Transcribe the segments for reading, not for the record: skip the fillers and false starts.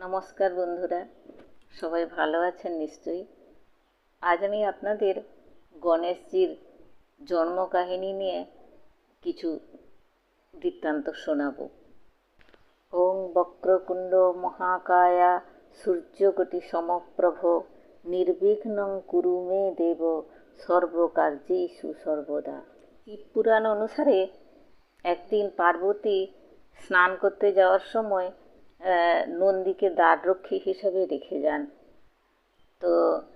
নমস্কার বন্ধুরা, সবাই ভালো আছেন নিশ্চয়ই। আজ আমি আপনাদের গণেশজির জন্মকাহিনী নিয়ে কিছু বৃত্তান্ত শোনাব। ওং বক্রকুণ্ড মহাকায়া সূর্যকোটি সমপ্রভ নির্বিঘ্নং কুরু মে দেব সর্বকার্যেষু সর্বদা। শিবপুরাণ অনুসারে একদিন পার্বতী স্নান করতে যাওয়ার সময় নন্দীকে দ্বাররক্ষী হিসেবে রেখে যান। তো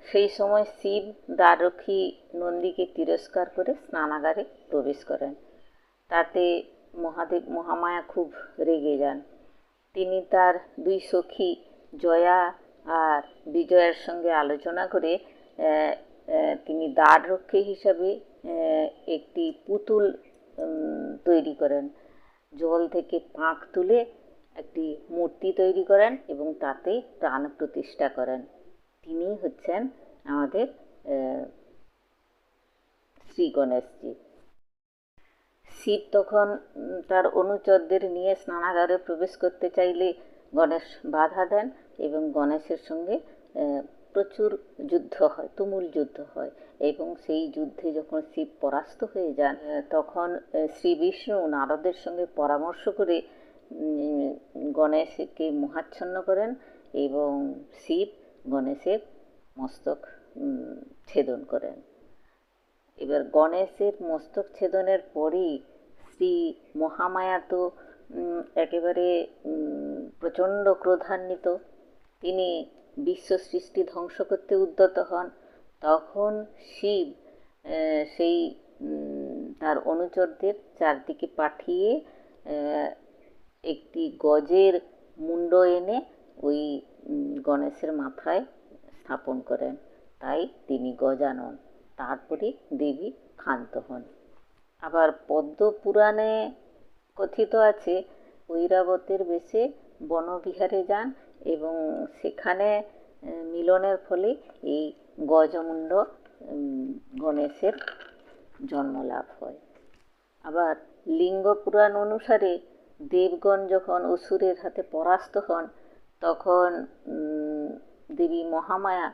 সেই সময় শিব দ্বাররক্ষী নন্দীকে তিরস্কার করে স্নানাগারে প্রবেশ করেন। তাতে মহামায়া খুব রেগে যান। তিনি তার দুই সখী জয়া আর বিজয়ার সঙ্গে আলোচনা করে তিনি দ্বাররক্ষী হিসাবে একটি পুতুল তৈরি করেন। জল থেকে পাঁক তুলে একটি মূর্তি তৈরি করেন এবং তাতে প্রাণ প্রতিষ্ঠা করেন। তিনি হচ্ছেন আমাদের শ্রী গণেশজি। শিব তখন তার অনুচরদের নিয়ে স্নানাগারে প্রবেশ করতে চাইলে গণেশ বাধা দেন এবং গণেশের সঙ্গে প্রচুর যুদ্ধ হয়, তুমুল যুদ্ধ হয়। এবং সেই যুদ্ধে যখন শিব পরাস্ত হয়ে যান, তখন শ্রী বিষ্ণু নারদের সঙ্গে পরামর্শ করে গণেশকে মোহাচ্ছন্ন করেন এবং শিব গণেশের মস্তক ছেদন করেন। এবার গণেশের মস্তক ছেদনের পরেই শ্রী মহামায়া তো একেবারে প্রচণ্ড ক্রোধান্বিত। তিনি বিশ্ব সৃষ্টি ধ্বংস করতে উদ্যত হন। তখন শিব সেই তার অনুচরদের চারদিকে পাঠিয়ে একটি গজের মুণ্ড এনে ওই গণেশের মাথায় স্থাপন করেন। তাই তিনি গজানন। তারপরে দেবী ক্ষান্ত হন। আবার পদ্ম পুরাণে কথিত আছে ঐরাবতের বেশে বনবিহারে যান এবং সেখানে মিলনের ফলে এই গজমুণ্ড গণেশের জন্মলাভ হয়। আবার লিঙ্গ পুরাণ অনুসারে দেবগণ যখন অসুরের হাতে পরাস্ত হন, তখন দেবী মহামায়া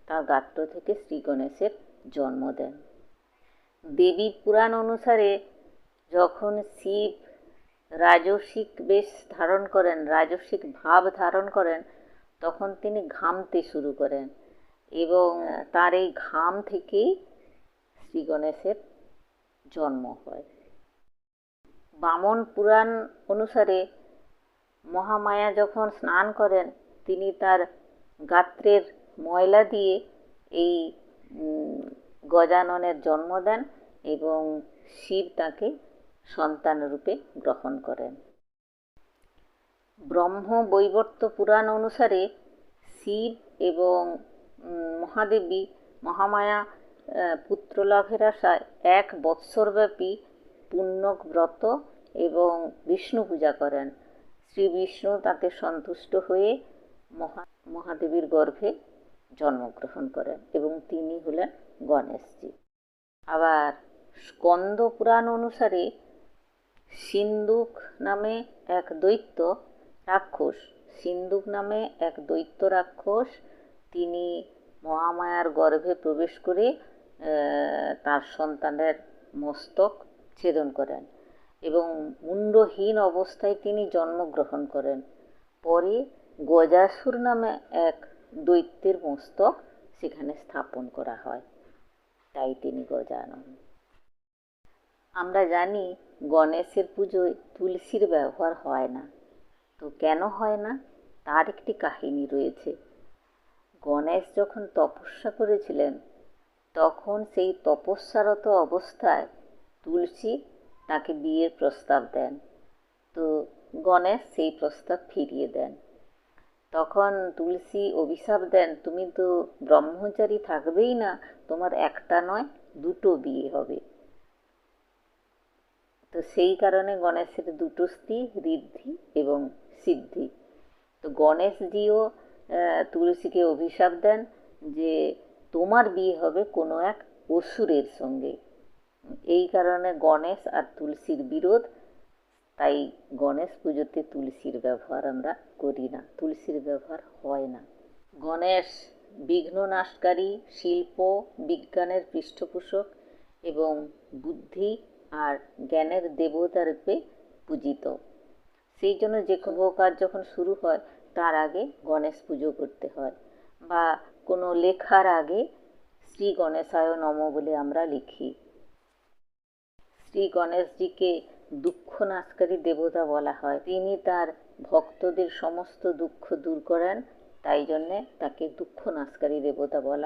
তার গাত্র থেকে শ্রী গণেশের জন্ম দেন। দেবী পুরাণ অনুসারে যখন শিব রাজসিক বেশ ধারণ করেন, রাজসিক ভাব ধারণ করেন, তখন তিনি ঘামতে শুরু করেন এবং তার এই ঘাম থেকেই শ্রী গণেশের জন্ম হয়। বামন পুরাণ অনুসারে মহামায়া যখন স্নান করেন, তিনি তার গাত্রের ময়লা দিয়ে এই গজাননের জন্ম দেন এবং শিব তাকে সন্তানরূপে গ্রহণ করেন। ব্রহ্ম বৈবর্ত পুরাণ অনুসারে শিব এবং মহাদেবী মহামায়া পুত্রলাভের আশায় 1 বৎসরব্যাপী পুণ্যব্রত এবং বিষ্ণু পূজা করেন। শ্রী বিষ্ণু তাতে সন্তুষ্ট হয়ে মহাদেবীর গর্ভে জন্মগ্রহণ করেন এবং তিনি হলেন গণেশজি। আবার স্কন্দ পুরাণ অনুসারে সিন্ধুক নামে এক দৈত্য রাক্ষস, তিনি মহামায়ার গর্ভে প্রবেশ করে তার সন্তানের মস্তক ছেদন করেন এবং মুণ্ডহীন অবস্থায় তিনি জন্মগ্রহণ করেন। পরে গজাসুর নামে এক দৈত্যের মস্তক সেখানে স্থাপন করা হয়, তাই তিনি গজানন। আমরা জানি গণেশের পুজোয় তুলসীর ব্যবহার হয় না। তো কেন হয় না, তার একটি কাহিনী রয়েছে। গণেশ যখন তপস্যা করেছিলেন, তখন সেই তপস্যারত অবস্থায় তুলসী তাকে বিয়ের প্রস্তাব দেন। তো গণেশ সেই প্রস্তাব ফিরিয়ে দেন। তখন তুলসী অভিশাপ দেন, তুমি তো ব্রহ্মচারী থাকবেই না, তোমার একটা নয় 2টো বিয়ে হবে। তো সেই কারণে গণেশের 2টো স্ত্রী, ঋদ্ধি এবং সিদ্ধি। তো গণেশজিও তুলসীকে অভিশাপ দেন যে তোমার বিয়ে হবে কোনো এক অসুরের সঙ্গে। এই কারণে গণেশ আর তুলসীর বিরোধ তাই গণেশ পুজোতে তুলসীর ব্যবহার আমরা করি না, তুলসীর ব্যবহার হয় না। গণেশ বিঘ্ন নাশকারী, শিল্প বিজ্ঞানের পৃষ্ঠপোষক এবং বুদ্ধি আর জ্ঞানের দেবতা রূপে পূজিত। সেই জন্য যে কোনো কাজ যখন শুরু হয় তার আগে গণেশ পুজো করতে হয়, বা কোনো লেখার আগে শ্রী গণেশায় নমঃ বলে আমরা লিখি। শ্রী গণেশজিকে দুঃখ নাশকারী দেবতা বলা হয়। তিনি তার ভক্তদের সমস্ত দুঃখ দূর করেন, তাই জন্যে তাকে দুঃখ নাশকারী দেবতা বলা